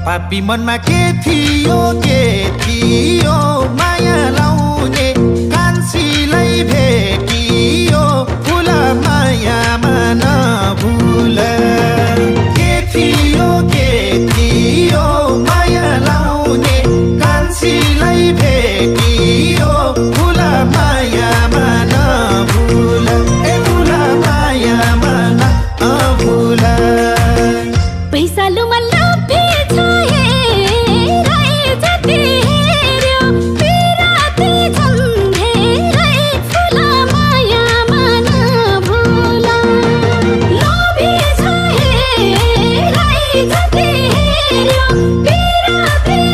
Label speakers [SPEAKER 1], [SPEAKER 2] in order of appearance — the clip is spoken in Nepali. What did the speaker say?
[SPEAKER 1] पापी मनमा के थियो माया लाउने कान्छीलाई भेटियो फुल मायामा नभुल के थियो माया लाउने कान्छीलाई भेटियो फुल मायामा नभुल फुल मायामा नभुल
[SPEAKER 2] पैसालुमा लापे
[SPEAKER 3] Pirate